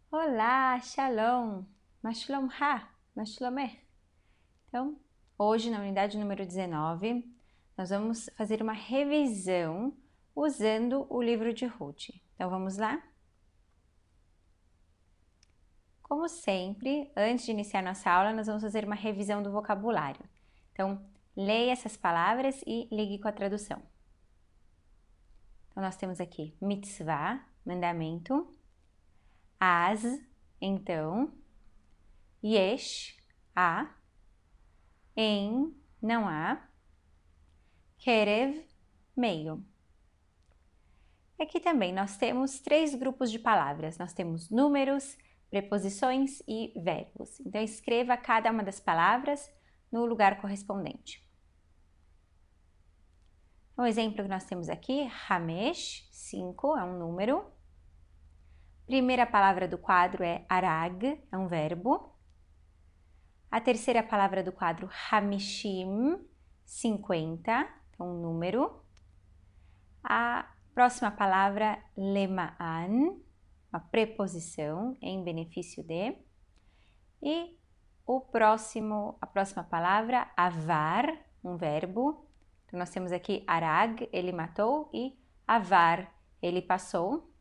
Olá, Shalom, Mashlomha, Mashlomeh. Então, hoje na unidade número 19, nós vamos fazer uma revisão usando o livro de Ruth. Então, vamos lá? Como sempre, antes de iniciar nossa aula, nós vamos fazer uma revisão do vocabulário. Então, leia essas palavras e ligue com a tradução. Então, nós temos aqui mitzvah, mandamento, as, então, yesh, há, em, não há, kerev, meio. Aqui também nós temos três grupos de palavras. Nós temos números, preposições e verbos. Então, escreva cada uma das palavras no lugar correspondente. O exemplo que nós temos aqui, Hamesh, 5, é um número. Primeira palavra do quadro é arag, é um verbo. A terceira palavra do quadro, Hamishim, 50, é um número. A próxima palavra, lema'an, uma preposição em benefício de. E a próxima palavra, avar, um verbo. Então, nós temos aqui arag, ele matou, e avar, ele passou.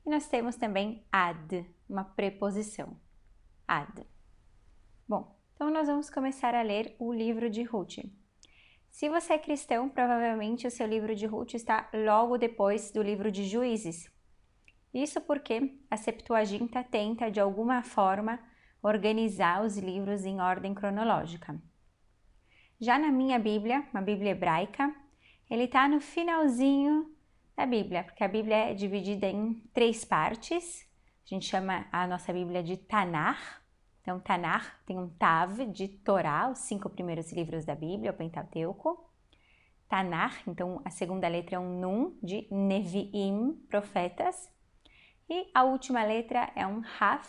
E nós temos também ad, uma preposição, ad. Bom, então nós vamos começar a ler o livro de Ruth. Se você é cristão, provavelmente o seu livro de Ruth está logo depois do livro de Juízes. Isso porque a Septuaginta tenta, de alguma forma, organizar os livros em ordem cronológica. Já na minha Bíblia, uma Bíblia hebraica, ele está no finalzinho da Bíblia, porque a Bíblia é dividida em três partes. A gente chama a nossa Bíblia de Tanar. Então, Tanar tem um Tav de Torá, os 5 primeiros livros da Bíblia, o Pentateuco. Tanar, então a segunda letra é um Nun, de Neviim, profetas. E a última letra é um Raf,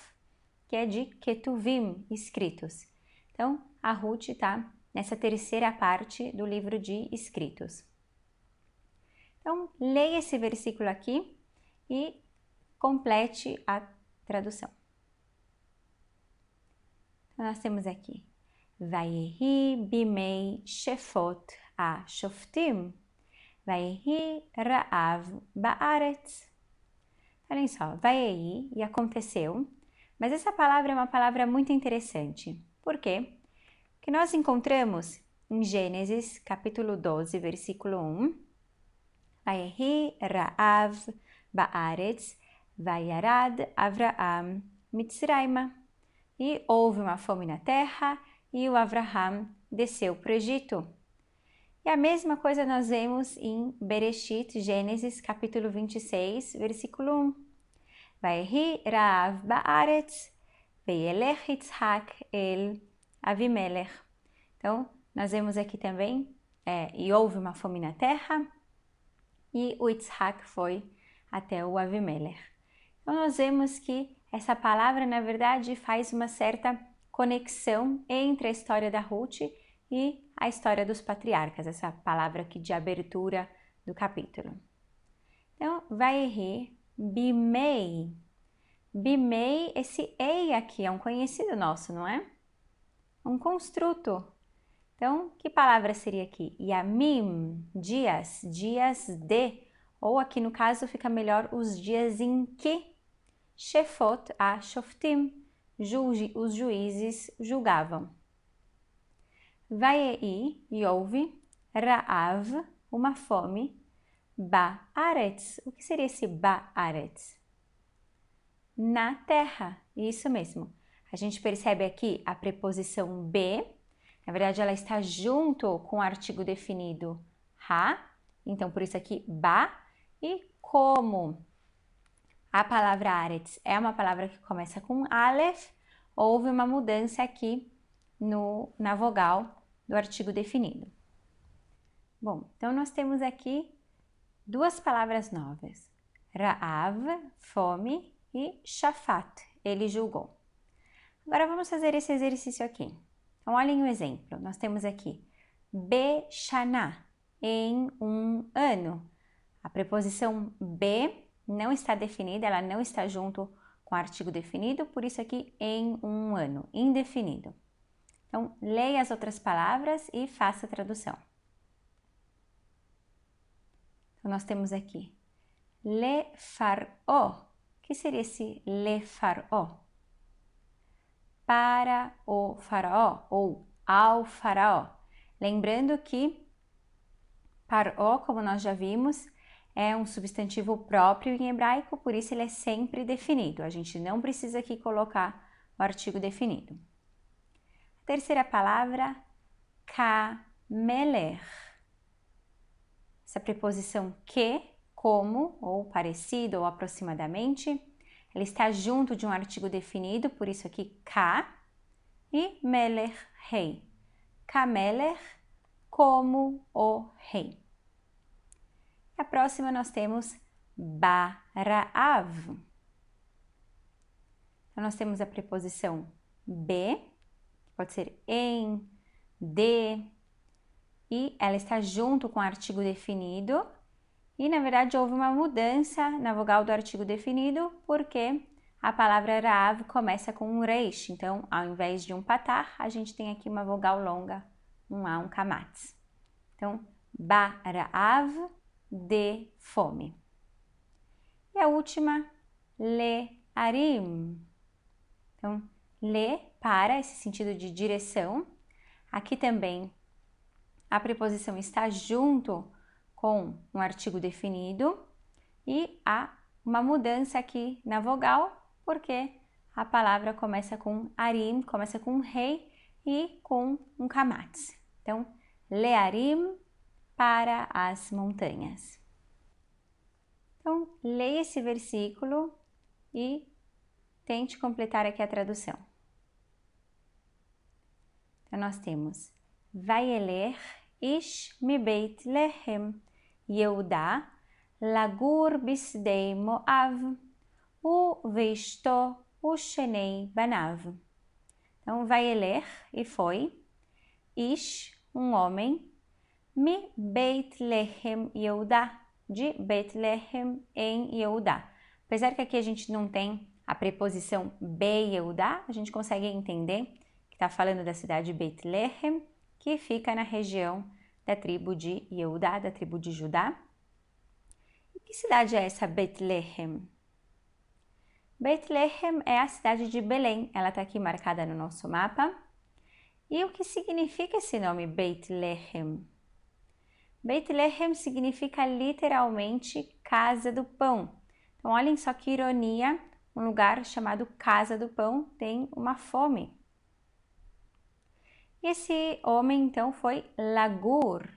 que é de Ketuvim, escritos. Então, a Ruth está nessa terceira parte do livro de escritos. Então, leia esse versículo aqui e complete a tradução. Então, nós temos aqui, Vayehi bimei shefot a shoftim, Vayehi ra'av ba'aretz. Olhem só, Vayehi, e aconteceu, mas essa palavra é uma palavra muito interessante. Por quê? Porque nós encontramos em Gênesis, capítulo 12, versículo 1, Vayehi ra'av ba'aretz, vayarad Avraham mitzraima. E houve uma fome na terra e o Avraham desceu para o Egito. E a mesma coisa nós vemos em Bereshit, Gênesis, capítulo 26, versículo 1. Vayehi ra'av ba'aretz, veyelech Yitzhak el Avimelech. Então, nós vemos aqui também, e houve uma fome na terra, e o Yitzhak foi até o Avimelech. Então, nós vemos que essa palavra, na verdade, faz uma certa conexão entre a história da Ruth e a história dos patriarcas, essa palavra aqui de abertura do capítulo. Então, Vayehi bimei. Bimei, esse ei aqui é um conhecido nosso, não é? Um construto. Então, que palavra seria aqui? Yamim, dias, dias de, ou aqui no caso fica melhor os dias em que Shefot a Shoftim, os juízes julgavam. Vayei, e houve, Ra'av, uma fome, Ba'aretz. O que seria esse Ba'aretz? Na terra, isso mesmo. A gente percebe aqui a preposição be, na verdade ela está junto com o artigo definido ha, então por isso aqui ba, e como a palavra aretz é uma palavra que começa com aleph, houve uma mudança aqui na vogal do artigo definido. Bom, então nós temos aqui duas palavras novas. Ra'av, fome, e shafat, ele julgou. Agora vamos fazer esse exercício aqui. Então olhem o exemplo. Nós temos aqui Beshana, em um ano. A preposição be não está definida, ela não está junto com artigo definido, por isso aqui em um ano, indefinido. Então, leia as outras palavras e faça a tradução. Então, nós temos aqui le farò. O que seria esse le farò? Para o faraó ou ao faraó. Lembrando que paró, como nós já vimos, é um substantivo próprio em hebraico, por isso ele é sempre definido. A gente não precisa aqui colocar o artigo definido. A terceira palavra, kameler. Essa preposição que, como, ou parecido, ou aproximadamente, ela está junto de um artigo definido, por isso aqui ka, e meler, rei. Kameler, como o rei. A próxima nós temos baraav. Então, nós temos a preposição be, que pode ser em, de, e ela está junto com o artigo definido. E, na verdade, houve uma mudança na vogal do artigo definido, porque a palavra raav começa com um reish. Então, ao invés de um patar, a gente tem aqui uma vogal longa, um A, um kamatz. Então, baraav, de fome. E a última, learim. Então, le, para, esse sentido de direção. Aqui também a preposição está junto com um artigo definido e há uma mudança aqui na vogal, porque a palavra começa com arim, começa com rei e com um kamatz. Então, learim, para as montanhas. Então, leia esse versículo e tente completar aqui a tradução. Então, nós temos Vayeler ish mi Beit Lehem Yehuda lagur bisdei Moav veishto shenei banav. Então, Vayeler, e foi, ish, um homem, mi Beit Lehem Yehuda, de Beit Lehem em Yehuda. Apesar que aqui a gente não tem a preposição be Yehuda, a gente consegue entender que está falando da cidade de Beit Lehem, que fica na região da tribo de Yehuda, da tribo de Judá. E que cidade é essa Beit Lehem? Beit Lehem é a cidade de Belém, ela está aqui marcada no nosso mapa. E o que significa esse nome Beit Lehem? Beit Lehem significa literalmente casa do pão. Então, olhem só que ironia, um lugar chamado casa do pão tem uma fome. E esse homem, então, foi lagur,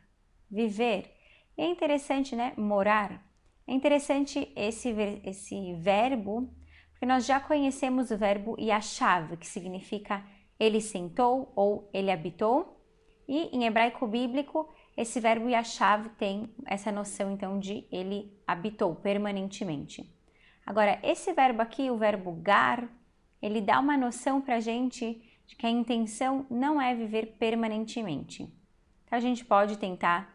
viver. E é interessante, né? Morar. É interessante esse verbo, porque nós já conhecemos o verbo yashav, que significa ele sentou ou ele habitou. E em hebraico bíblico, esse verbo yashav tem essa noção, então, de ele habitou permanentemente. Agora, esse verbo aqui, o verbo gar, ele dá uma noção para a gente de que a intenção não é viver permanentemente. Então, a gente pode tentar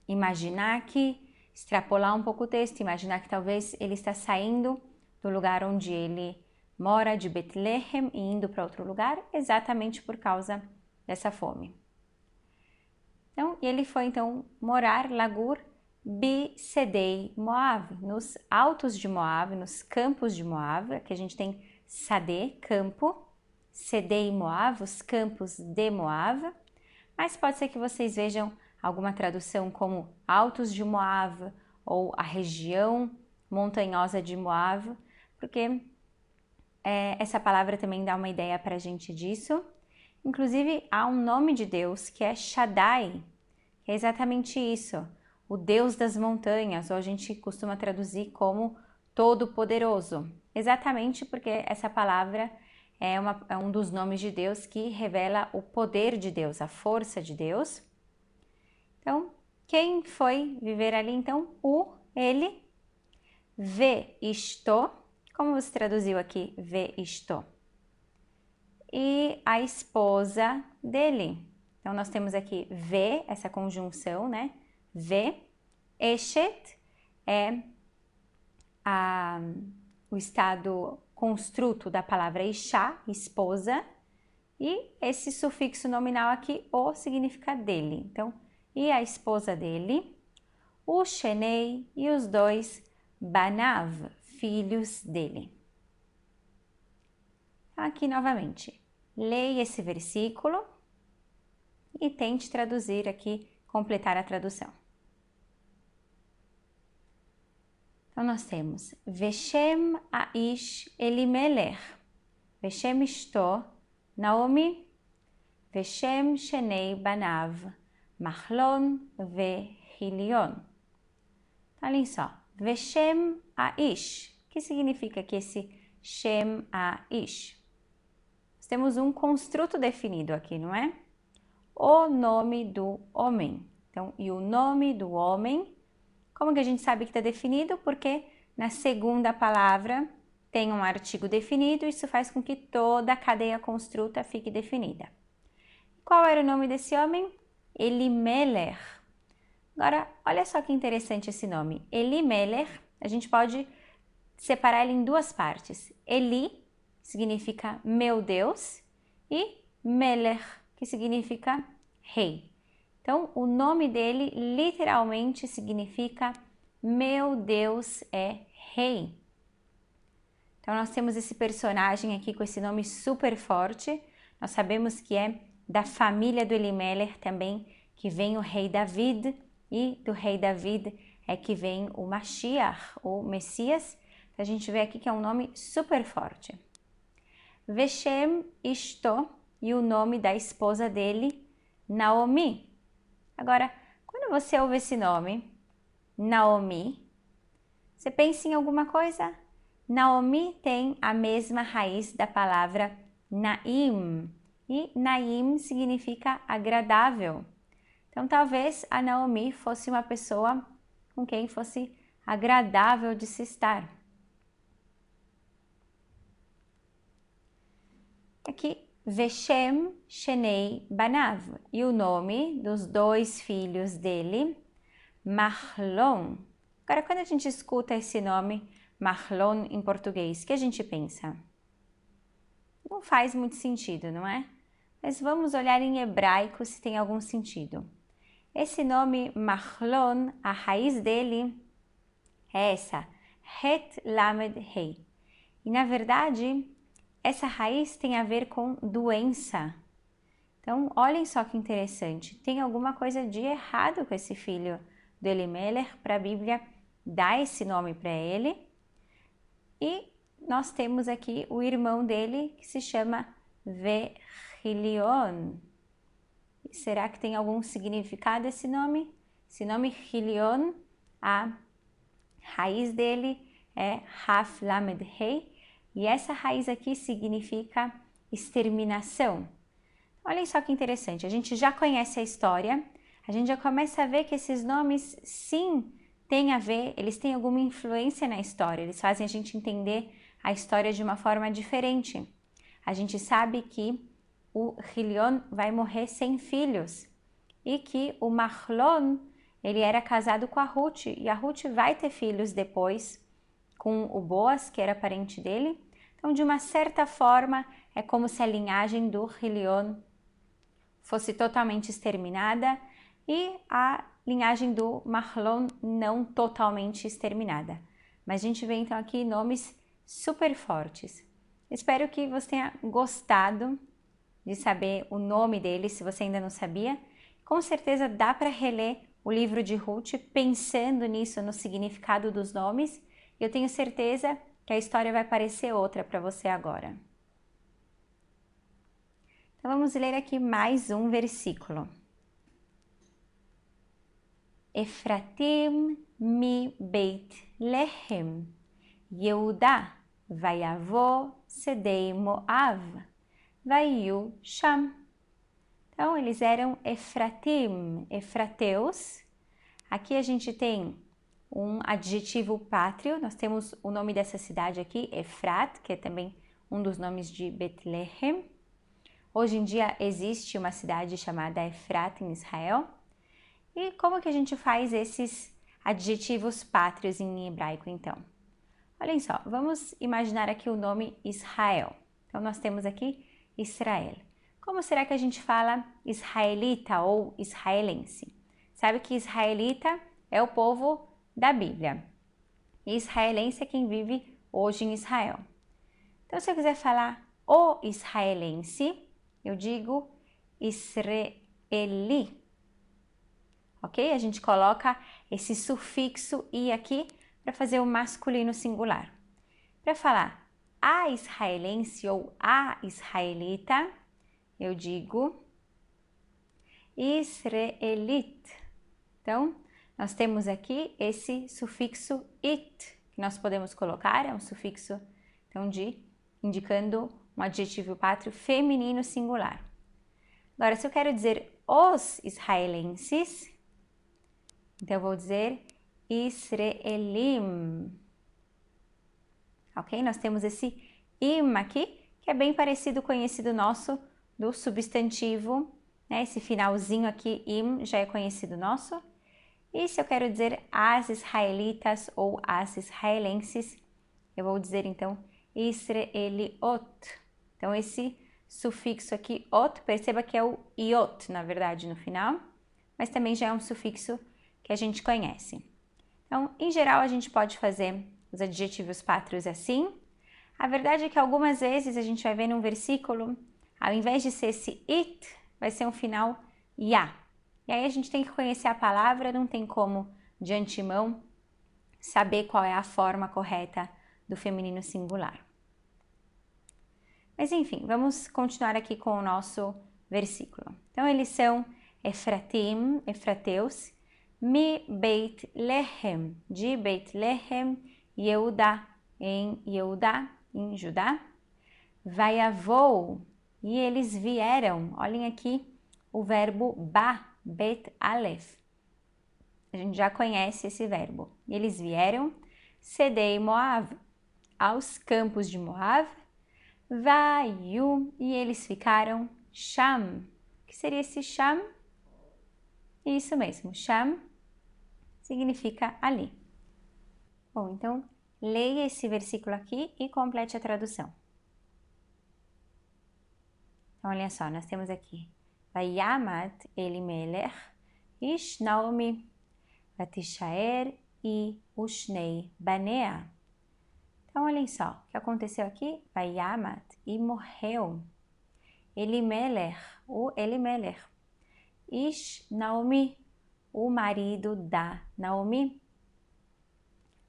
imaginar aqui, extrapolar um pouco o texto, imaginar que talvez ele está saindo do lugar onde ele mora, de Beit Lehem, e indo para outro lugar, exatamente por causa dessa fome. Então, ele foi então morar, lagur, Bisedei Moav, nos altos de Moav, nos campos de Moav. Aqui a gente tem Sadê, campo, Sedei Moav, os campos de Moav. Mas pode ser que vocês vejam alguma tradução como altos de Moav ou a região montanhosa de Moav, porque essa palavra também dá uma ideia para a gente disso. Inclusive, há um nome de Deus que é Shaddai, que é exatamente isso, o Deus das montanhas, ou a gente costuma traduzir como Todo-Poderoso, exatamente porque essa palavra é um dos nomes de Deus que revela o poder de Deus, a força de Deus. Então, quem foi viver ali? Então, ele, veishto, como você traduziu aqui, veishto? E a esposa dele. Então, nós temos aqui ve, essa conjunção, né? Ve, eshet é o estado construto da palavra Isha, esposa, e esse sufixo nominal aqui, o, significa dele. Então, e a esposa dele, o Shenei e os dois Banav, filhos dele. Aqui novamente, leia esse versículo e tente traduzir aqui, completar a tradução. Então, nós temos Veshem Aish Elimelech, Veshem Ishto Naomi, Veshem Shenei Banav, Machlon Vehilion. Então, olhem só, Veshem Aish, o que significa aqui esse Shem Aish? Nós temos um construto definido aqui, não é? O nome do homem. Então, e o nome do homem, como que a gente sabe que está definido? Porque na segunda palavra tem um artigo definido, isso faz com que toda a cadeia construta fique definida. Qual era o nome desse homem? Elimelech. Agora, olha só que interessante esse nome. Elimelech, a gente pode separar ele em duas partes. Eli, que significa meu Deus, e Melech, que significa rei. Então, o nome dele literalmente significa meu Deus é rei. Então, nós temos esse personagem aqui com esse nome super forte. Nós sabemos que é da família do Elimelech também, que vem o rei David, e do rei David é que vem o Mashiach, o Messias. Então, a gente vê aqui que é um nome super forte. Veshem Ishto, e o nome da esposa dele, Naomi. Agora, quando você ouve esse nome, Naomi, você pensa em alguma coisa? Naomi tem a mesma raiz da palavra Naim, e Naim significa agradável. Então, talvez a Naomi fosse uma pessoa com quem fosse agradável de se estar. Aqui, Veshem Shenei Banav, e o nome dos dois filhos dele, Machlon. Agora, quando a gente escuta esse nome, Machlon em português, o que a gente pensa? Não faz muito sentido, não é? Mas vamos olhar em hebraico se tem algum sentido. Esse nome Machlon, a raiz dele é essa, Het Lamed Hei. E na verdade, essa raiz tem a ver com doença. Então, olhem só que interessante. Tem alguma coisa de errado com esse filho do Elimelech para a Bíblia dar esse nome para ele. E nós temos aqui o irmão dele que se chama Vehilion. Será que tem algum significado esse nome? Esse nome Hilion, a raiz dele é Haf Lamed Hei. E essa raiz aqui significa exterminação. Olhem só que interessante, a gente já conhece a história, a gente já começa a ver que esses nomes sim têm a ver, eles têm alguma influência na história, eles fazem a gente entender a história de uma forma diferente. A gente sabe que o Hilion vai morrer sem filhos e que o Machlon, ele era casado com a Ruth, e a Ruth vai ter filhos depois com o Boaz, que era parente dele. Então, de uma certa forma, é como se a linhagem do Hilion fosse totalmente exterminada e a linhagem do Machlon não totalmente exterminada. Mas a gente vê então aqui nomes super fortes. Espero que você tenha gostado de saber o nome dele, se você ainda não sabia. Com certeza dá para reler o livro de Ruth pensando nisso, no significado dos nomes. Eu tenho certeza que a história vai parecer outra para você agora. Então vamos ler aqui mais um versículo. Efratim mi Beit Lehem, Yehuda vayavo sedei Moav, vaiu Sham. Então eles eram Efratim, efrateus. Aqui a gente tem um adjetivo pátrio, nós temos o nome dessa cidade aqui, Efrat, que é também um dos nomes de Betlehem. Hoje em dia existe uma cidade chamada Efrat em Israel. E como que a gente faz esses adjetivos pátrios em hebraico então? Olhem só, vamos imaginar aqui o nome Israel. Então, nós temos aqui Israel. Como será que a gente fala israelita ou israelense? Sabe que israelita é o povo da Bíblia. E israelense é quem vive hoje em Israel. Então, se eu quiser falar o israelense, eu digo Israeli. Ok? A gente coloca esse sufixo i aqui para fazer o masculino singular. Para falar a israelense ou a israelita, eu digo Israelit. Então, nós temos aqui esse sufixo it, que nós podemos colocar, é um sufixo então, indicando um adjetivo pátrio feminino singular. Agora, se eu quero dizer os israelenses, então eu vou dizer Israelim. Ok? Nós temos esse im aqui, que é bem parecido com o conhecido nosso do substantivo, né? Esse finalzinho aqui, im, já é conhecido nosso. E se eu quero dizer as israelitas ou as israelenses, eu vou dizer então Israeliot. Então esse sufixo aqui, ot, perceba que é o iot, na verdade, no final, mas também já é um sufixo que a gente conhece. Então, em geral, a gente pode fazer os adjetivos pátrios assim. A verdade é que algumas vezes a gente vai ver num versículo, ao invés de ser esse it, vai ser um final ya. E aí a gente tem que conhecer a palavra, não tem como, de antemão, saber qual é a forma correta do feminino singular. Mas enfim, vamos continuar aqui com o nosso versículo. Então, eles são Efratim, Efrateus, Mi Beit Lehem, de Beit Lehem, Yehudá, em Yehudá, em Judá, Vaiavou, e eles vieram. Olhem aqui o verbo ba, Bet Aleph. A gente já conhece esse verbo. Eles vieram, Sedei Moav, aos campos de Moav, Vaiu, e eles ficaram Sham. O que seria esse Sham? Isso mesmo, Sham significa ali. Bom, então leia esse versículo aqui e complete a tradução. Então, olha só, nós temos aqui Vayamat Elimelech, Ish Naomi, Vatishaer e Ushnei Banea. Então, olhem só, o que aconteceu aqui? Vayamat, e morreu. Elimelech, o Elimelech. Ish Naomi, o marido da Naomi.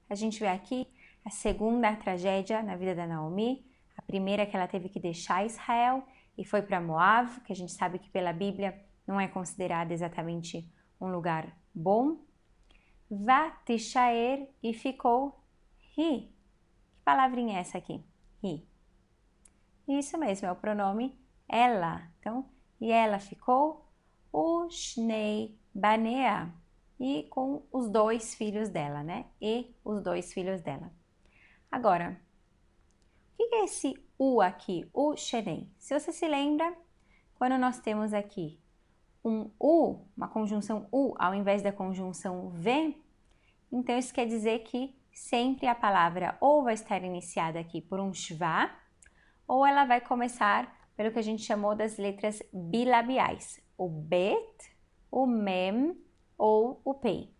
A gente vê aqui a segunda tragédia na vida da Naomi. A primeira é que ela teve que deixar Israel e foi para Moav, que a gente sabe que pela Bíblia não é considerado exatamente um lugar bom. Vatishaer, e ficou Ri. Que palavrinha é essa aqui? Ri. Isso mesmo, é o pronome ela. Então, e ela ficou Ushnei Banea, e com os dois filhos dela, né? E os dois filhos dela. Agora, o que é esse U aqui? O Shenei. Se você se lembra, quando nós temos aqui um U, uma conjunção U, ao invés da conjunção V, então isso quer dizer que sempre a palavra ou vai estar iniciada aqui por um shva, ou ela vai começar pelo que a gente chamou das letras bilabiais, o bet, o mem ou o pei,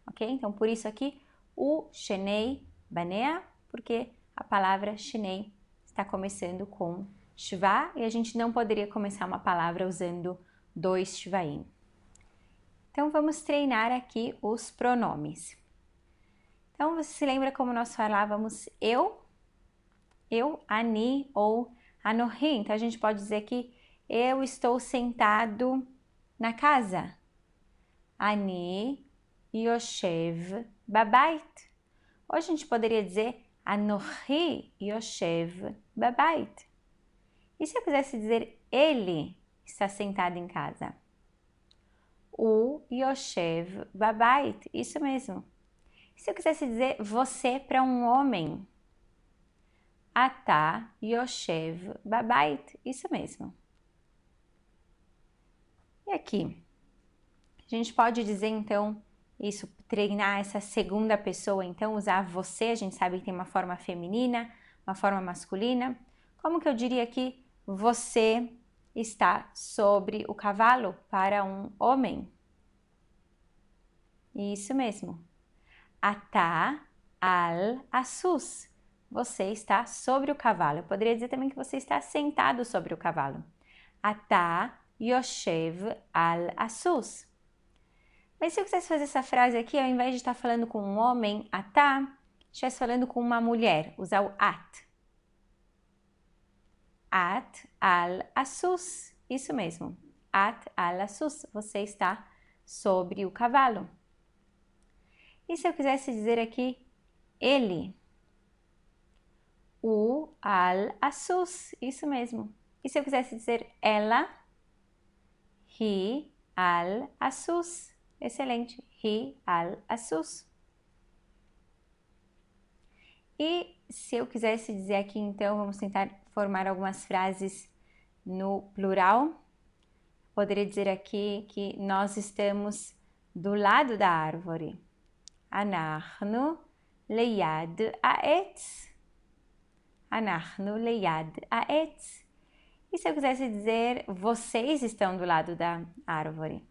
ok? Então, por isso aqui, o shenei banea, porque a palavra shenei está começando com shva e a gente não poderia começar uma palavra usando dois shvaim. Então, vamos treinar aqui os pronomes. Então, você se lembra como nós falávamos eu, ani ou anohi? Então, a gente pode dizer que eu estou sentado na casa. Ani yoshev babait. Ou a gente poderia dizer anohi yoshev babait. E se eu quisesse dizer ele está sentado em casa? O yoshev babait. Isso mesmo. E se eu quisesse dizer você para um homem? Ata yoshev babait. Isso mesmo. E aqui? A gente pode dizer então isso, treinar essa segunda pessoa, então usar você, a gente sabe que tem uma forma feminina, uma forma masculina. Como que eu diria que você está sobre o cavalo para um homem? Isso mesmo. Ata al assus. Você está sobre o cavalo. Eu poderia dizer também que você está sentado sobre o cavalo. Ata yoshev al assus. Mas se eu quisesse fazer essa frase aqui, ao invés de estar falando com um homem, ata, estivesse falando com uma mulher, usar o at. At al assus. Isso mesmo. At al assus. Você está sobre o cavalo. E se eu quisesse dizer aqui ele? O al assus. Isso mesmo. E se eu quisesse dizer ela? Hi al assus. Excelente. Hi al assus. E se eu quisesse dizer aqui, então, vamos tentar formar algumas frases no plural. Poderia dizer aqui que nós estamos do lado da árvore. Anachnu leyad ha'etz. Anachnu leyad ha'etz. E se eu quisesse dizer vocês estão do lado da árvore?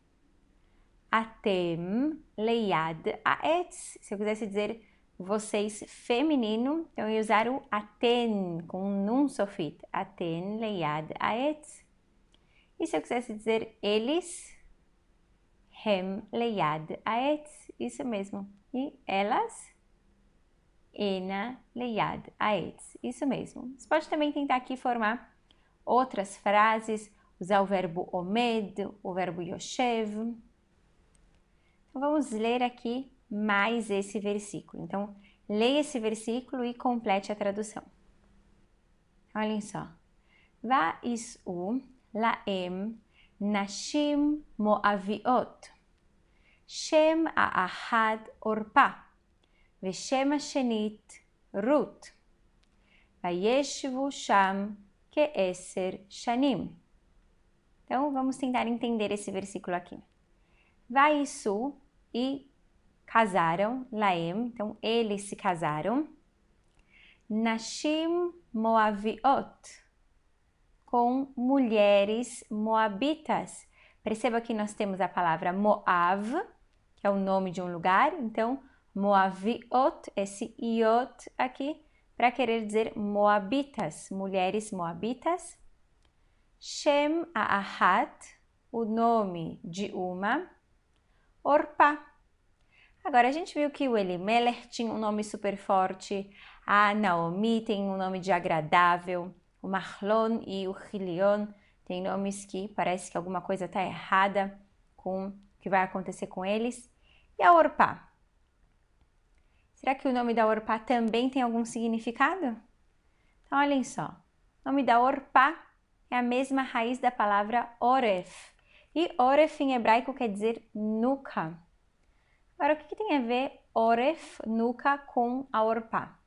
Atem leyad ha'etz. Se eu quisesse dizer vocês feminino, então eu ia usar o aten com um nun sofit. Aten leyad ha'etz. E se eu quisesse dizer eles? Hem leyad ha'etz. Isso mesmo. E elas? Ena leyad ha'etz. Isso mesmo. Você pode também tentar aqui formar outras frases, usar o verbo omed, o verbo yoshev. Então vamos ler aqui mais esse versículo. Então, leia esse versículo e complete a tradução. Olhem só. Va'is'u laem nashim moaviot. Shem ha'ahad orpa. Veshem hashenit Rut. Vayeshvu sham ke'eser shanim. Então, vamos tentar entender esse versículo aqui. Vaisu e casaram, laem, então eles se casaram. Nashim moaviot, com mulheres moabitas. Perceba que nós temos a palavra Moav, que é o nome de um lugar, então moaviot, esse iot aqui, para querer dizer moabitas, mulheres moabitas. Shem ha'ahat, o nome de uma. Orpá. Agora, a gente viu que o Elimelech tinha um nome super forte, a Naomi tem um nome de agradável, o Mahlon e o Chilion têm nomes que parece que alguma coisa está errada com o que vai acontecer com eles. E a Orpá? Será que o nome da Orpá também tem algum significado? Então, olhem só. O nome da Orpá é a mesma raiz da palavra Oref. E Oref em hebraico quer dizer nuca. Agora, o que tem a ver Oref, nuca, com a Orpá?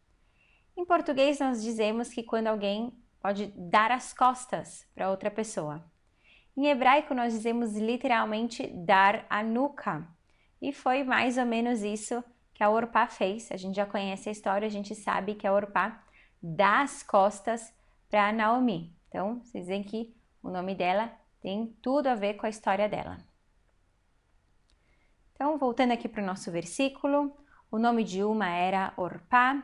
Em português, nós dizemos que quando alguém pode dar as costas para outra pessoa. Em hebraico, nós dizemos literalmente dar a nuca. E foi mais ou menos isso que a Orpá fez. A gente já conhece a história, a gente sabe que a Orpá dá as costas para a Naomi. Então, vocês veem que o nome dela tem tudo a ver com a história dela. Então, voltando aqui para o nosso versículo, o nome de uma era Orpá,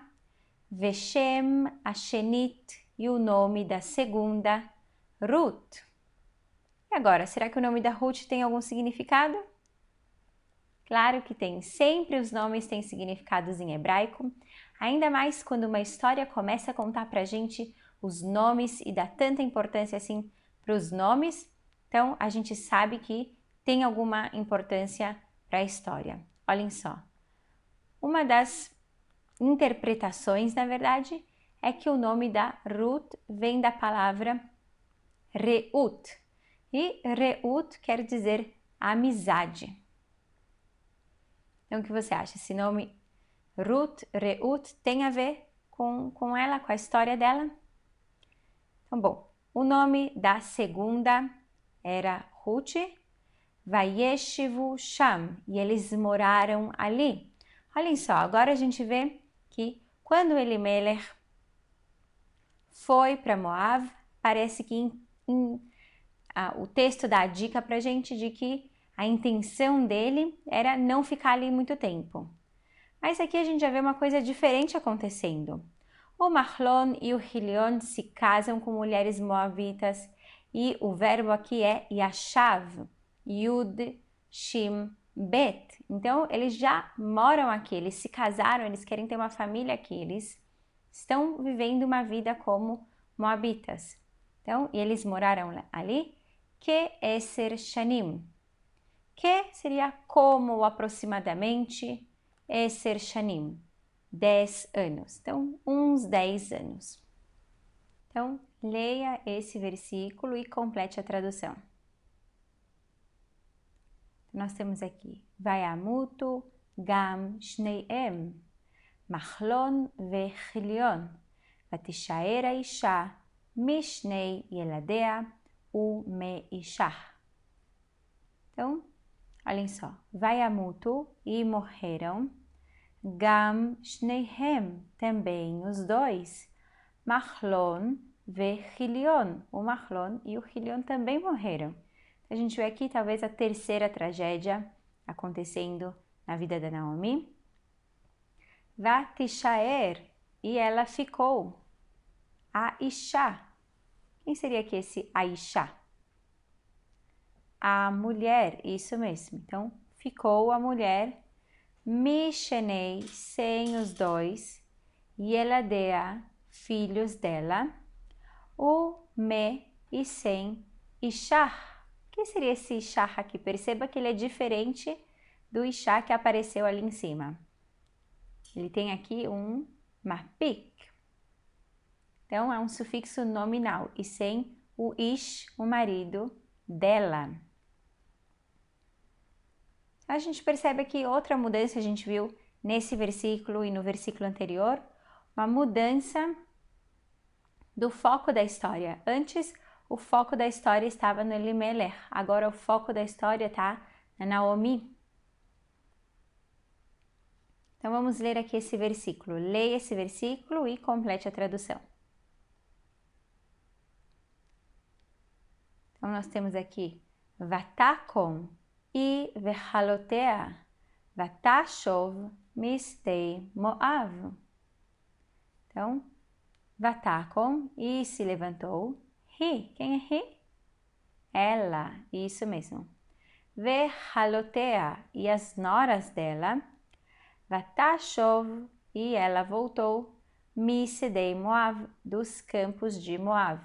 Veshem Hashenit, e o nome da segunda, Ruth. E agora, será que o nome da Ruth tem algum significado? Claro que tem. Sempre os nomes têm significados em hebraico, ainda mais quando uma história começa a contar para a gente os nomes e dá tanta importância assim para os nomes, então a gente sabe que tem alguma importância para a história. Olhem só. Uma das interpretações, na verdade, é que o nome da Ruth vem da palavra Reut. E Reut quer dizer amizade. Então, o que você acha? Esse nome Ruth, Reut, tem a ver com ela, com a história dela? Então, bom, o nome da segunda era Ruth. Vayeshivu sham, e eles moraram ali. Olhem só, agora a gente vê que quando Elimelech foi para Moab, parece que o texto dá a dica para a gente de que a intenção dele era não ficar ali muito tempo. Mas aqui a gente já vê uma coisa diferente acontecendo. O Mahlon e o Chilion se casam com mulheres moabitas e o verbo aqui é Yashav, Yud, Shim, Bet. Então, eles já moram aqui, eles se casaram, eles querem ter uma família aqui, eles estão vivendo uma vida como moabitas. Então, e eles moraram ali, que Eser Shanim. Que seria como ou aproximadamente Eser Shanim, 10 anos. Então, uns 10 anos. Então, leia esse versículo e complete a tradução. Nós temos aqui, Vayamutu gam shneiem, Machlon vechilion, Vatishaer האישה משני ילדיה ומאישה. Então, olhem só, Vayamutu, e morreram, Gam Shnehem, também os dois, Machlon vechilion, o Machlon e o Chilion também morreram. A gente vê aqui talvez a terceira tragédia acontecendo na vida da Naomi. Vatishaer, e ela ficou. A Isha. Quem seria aqui esse Aisha? A mulher, isso mesmo. Então, ficou a mulher. Mishenei, sem os dois. Yeladea, filhos dela. O me, e sem Ishah. Quem seria esse Ishah aqui? Perceba que ele é diferente do Ishah que apareceu ali em cima. Ele tem aqui um mapik. Então, é um sufixo nominal e sem o ish, o marido dela. A gente percebe aqui outra mudança, a gente viu nesse versículo e no versículo anterior, uma mudança do foco da história. Antes, o foco da história estava no Elimelech, agora o foco da história está na Naomi. Então, vamos ler aqui esse versículo. Leia esse versículo e complete a tradução. Então, nós temos aqui Vatakom e Vechalotea, Vatashov mistei Moav. Então, Vatakom, e se levantou. Ri, quem é Ri? Ela, isso mesmo. Vechalotea, e as noras dela. Vatashov, e ela voltou. Misedei Moav, dos campos de Moav.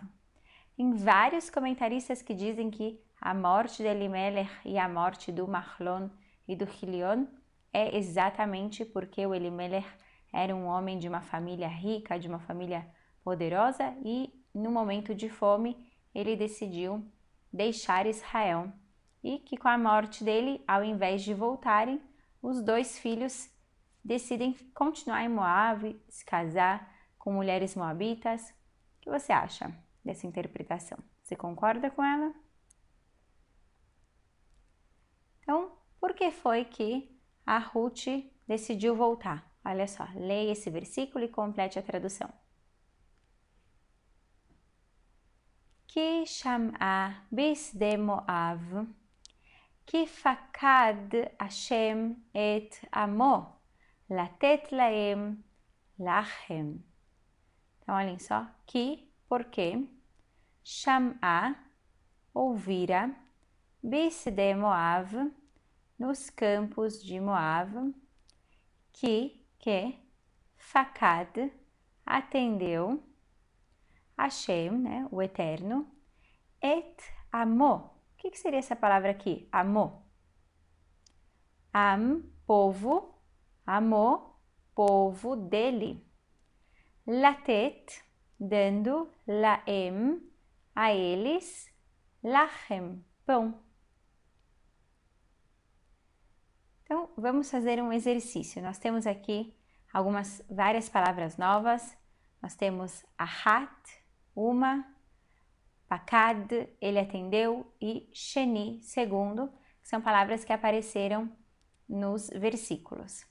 Tem vários comentaristas que dizem que a morte de Elimelech e a morte do Machlon e do Chilion é exatamente porque o Elimelech era um homem de uma família rica, de uma família poderosa e no momento de fome ele decidiu deixar Israel e que com a morte dele, ao invés de voltarem, os dois filhos decidem continuar em Moab, se casar com mulheres moabitas. O que você acha dessa interpretação? Você concorda com ela? Então, por que foi que a Ruth decidiu voltar? Olha só, leia esse versículo e complete a tradução. Ki sham'a bisde Moav, ki fakad Hashem et amo, latet laem lachem. Então, olhem só, que, porque, sham'a, ouvira, bisde Moav, nos campos de Moav, que, fakad, atendeu, Hashem, né, o Eterno, et amo. O que seria essa palavra aqui? Amo. Am, povo, amo, povo dele. Latet, dando, laem, a eles, lachem, pão. Então, vamos fazer um exercício. Nós temos aqui várias palavras novas. Nós temos ahat, uma, pakad, ele atendeu, e sheni, segundo. são palavras que apareceram nos versículos.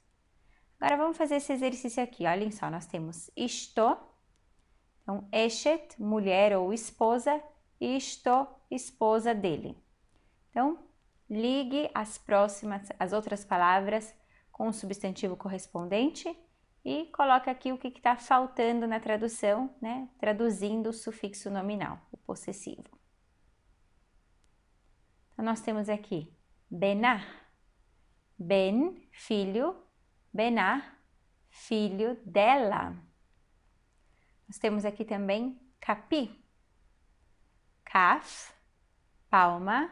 Agora vamos fazer esse exercício aqui, olhem só, nós temos isto, então eshet, mulher ou esposa, e isto, esposa dele. Então, ligue as outras palavras com o substantivo correspondente e coloque aqui o que está faltando na tradução, né? Traduzindo o sufixo nominal, o possessivo. Então, nós temos aqui benah, ben, filho, benah, filho dela. Nós temos aqui também capi, kaf, palma,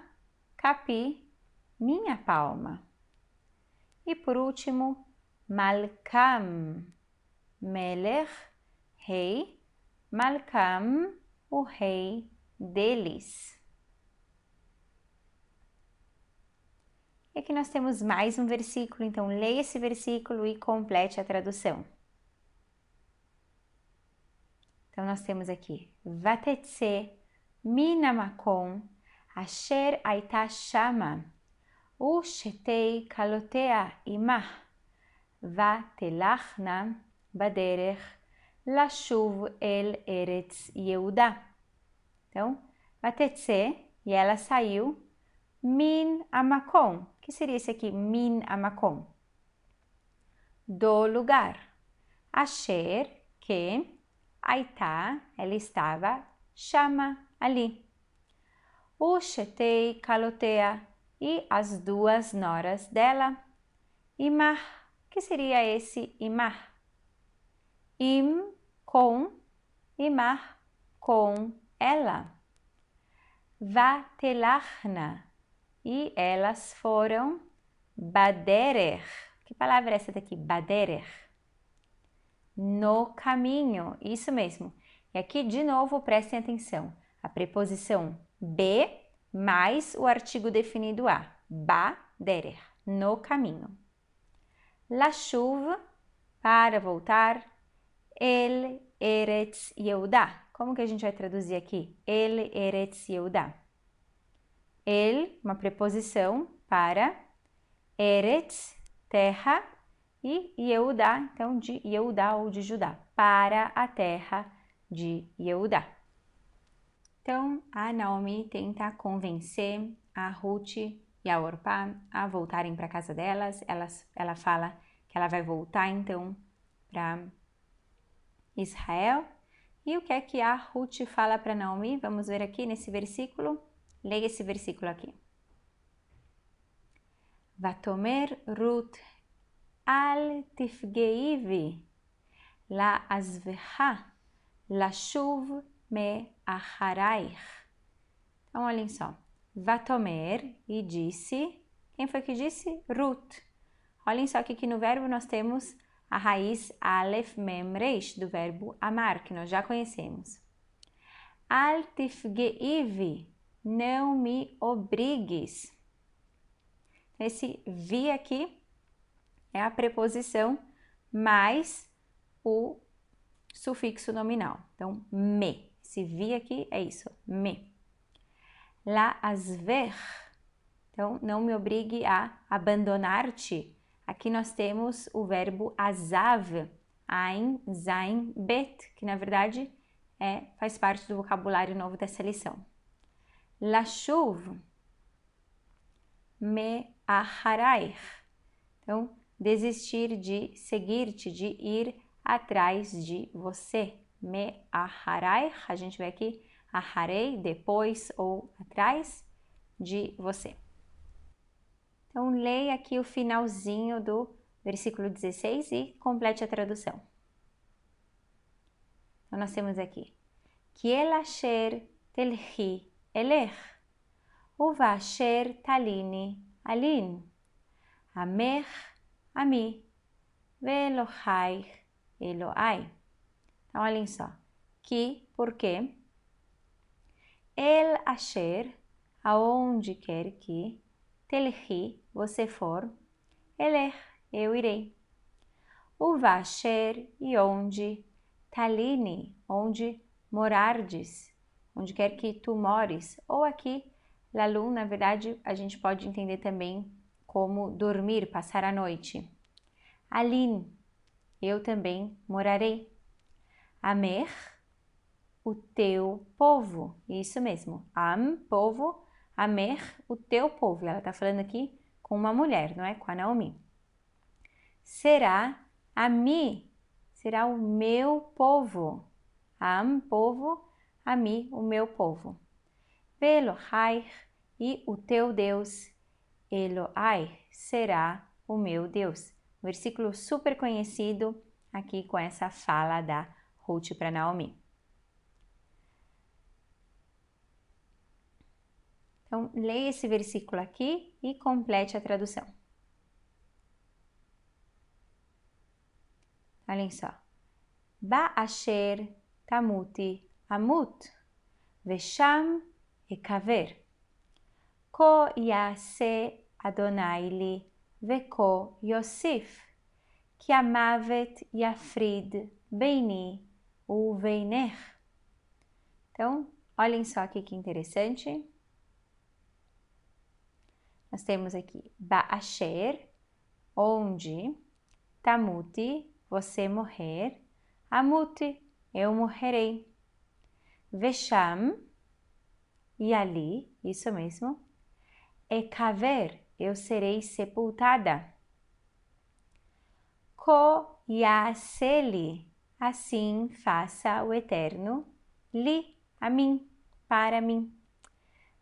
capi, minha palma. E por último, Malkam, Melech, rei, Malkam, o rei deles. E aqui nós temos mais um versículo, então leia esse versículo e complete a tradução. Então nós temos aqui, Vatetse min hamakom asher הייתה שמה ושתי כלותיה עמה ותלכנה בדרך לשוב אל ארץ יהודה. Então, vatetse, e ela saiu, min hamakom. O que seria esse aqui, min hamakom? Do lugar. Asher, que, Aitá, ela estava, chama, ali. O shetei kalotea, e as duas noras dela. Imar, que seria esse imar? Im, com, imar, com ela. Vatelachna, e elas foram baderer. Que palavra é essa daqui? Baderer. No caminho, isso mesmo. E aqui, de novo, prestem atenção. A preposição be mais o artigo definido a. Baderer, no caminho. Lashuv, para voltar. El Eretz Yehuda. Como que a gente vai traduzir aqui? El Eretz Yehuda. El, uma preposição para. Eretz, terra. E Yehudá, então de Yehudá ou de Judá, para a terra de Yehudá. Então, a Naomi tenta convencer a Ruth e a Orpá a voltarem para a casa delas. Ela fala que ela vai voltar, então, para Israel. E o que é que a Ruth fala para Naomi? Vamos ver aqui nesse versículo. Leia esse versículo aqui. Vatomer Ruth אל תפגעי בי, לעזבך, לשוב מאחרייך. Então, olhem só. Vatomer, e disse. Quem foi que disse? Ruth. Olhem só que aqui no verbo nós temos a raiz Aleph Mem Reish, do verbo amar, que nós já conhecemos. Al tifgei vi, não me obrigues. Esse vi aqui é a preposição mais o sufixo nominal. Então, me. Esse vi aqui é isso, me. La'azver. Então, não me obrigue a abandonar-te. Aqui nós temos o verbo azav, ain, zain, bet, que na verdade faz parte do vocabulário novo dessa lição. Lashuv me aharaich. Então, desistir de seguir-te, de ir atrás de você. Me aharaich, a gente vê aqui, aharei, depois ou atrás de você. Então, leia aqui o finalzinho do versículo 16 e complete a tradução. Então, nós temos aqui, que el asher telchi elech, uva asher talini alin, amech ami, ve'elohai Elohai. Então, olhem só, que, porque, el asher, aonde quer que, telchi, você for, elech, eu irei. O vasher, e onde, talini, onde morardes, onde quer que tu mores, ou aqui, Lalum, na verdade, a gente pode entender também como dormir, passar a noite. Alin, eu também morarei. Amer, o teu povo. Isso mesmo. Am, povo. Amer, o teu povo. Ela está falando aqui com uma mulher, não é? Com a Naomi. Será a mim, será o meu povo. Am, povo. A mim, o meu povo. Velohai, e o teu Deus. Eloai será o meu Deus. Versículo super conhecido aqui com essa fala da Ruth para Naomi. Então, leia esse versículo aqui e complete a tradução. Olhem só. Ba'asher tamuti amut, vesham ekaver. Ko yase Adonai li veko Yosif, que amavet yafrid beini uveiner. Então, olhem só aqui que interessante. Nós temos aqui Ba'asher, onde, tamuti, você morrer, amuti, eu morrerei, vesham, e ali, isso mesmo, ekaver, eu serei sepultada, ko yaseli, assim faça o Eterno, li, a mim, para mim,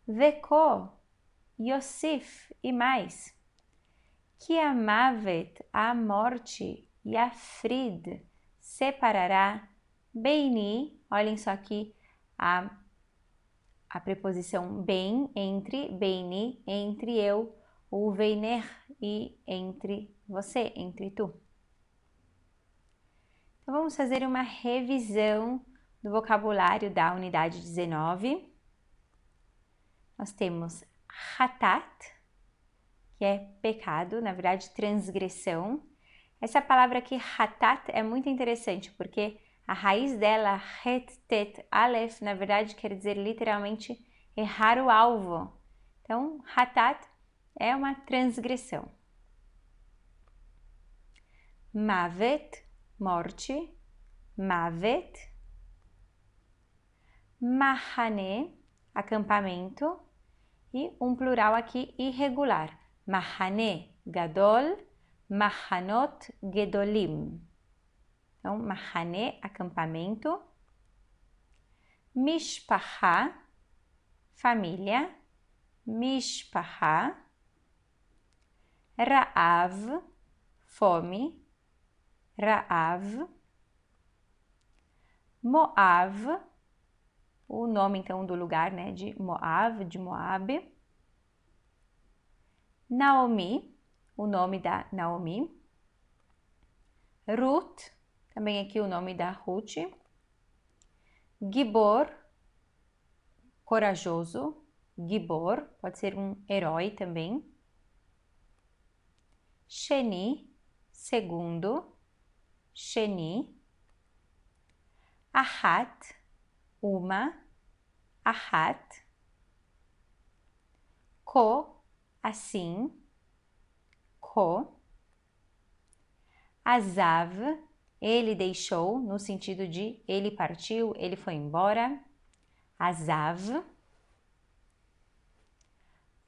veko, Yosif, e mais, que amavet, a morte, e a frid, separará, beini, olhem só aqui a preposição bem, entre, beini, entre eu, o veiner, e entre você, entre tu. Então vamos fazer uma revisão do vocabulário da unidade 19. Nós temos hatat, que é pecado, na verdade transgressão. Essa palavra aqui, hatat, é muito interessante, porque a raiz dela, het, tet, alef, na verdade quer dizer literalmente errar o alvo. Então, hatat é uma transgressão. Mavet, morte. Mavet. Mahane, acampamento. E um plural aqui irregular. Mahane, gadol. Mahanot gedolim. Então, Mahane, acampamento. Mishpaha, família. Mishpaha. Ra'av, fome. Ra'av. Moav, o nome então do lugar, né, de Moav, de Moabe. Naomi, o nome da Naomi. Ruth, também aqui o nome da Ruth. Gibor, corajoso. Gibor, pode ser um herói também. Sheni, segundo. Sheni. Ahat, uma. Ahat. Ko, assim. Ko. Azav, ele deixou, no sentido de ele partiu, ele foi embora. Azav.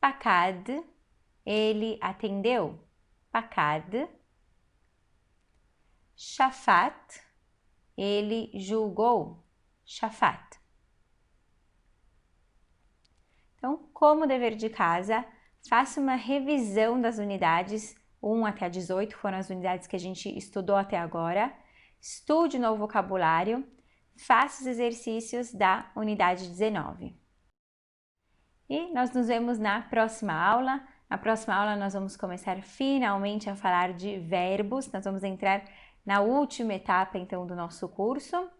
Pakad, ele atendeu. Pakad. Shafat, ele julgou. Shafat. Então, como dever de casa, faça uma revisão das unidades 1 até a 18, foram as unidades que a gente estudou até agora. Estude o novo vocabulário, faça os exercícios da unidade 19. E nós nos vemos na próxima aula. Na próxima aula nós vamos começar finalmente a falar de verbos, nós vamos entrar na última etapa então do nosso curso.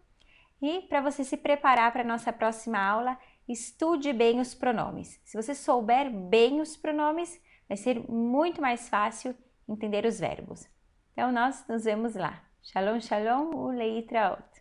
E para você se preparar para a nossa próxima aula, estude bem os pronomes. Se você souber bem os pronomes, vai ser muito mais fácil entender os verbos. Então nós nos vemos lá. Shalom, shalom, uleitraot.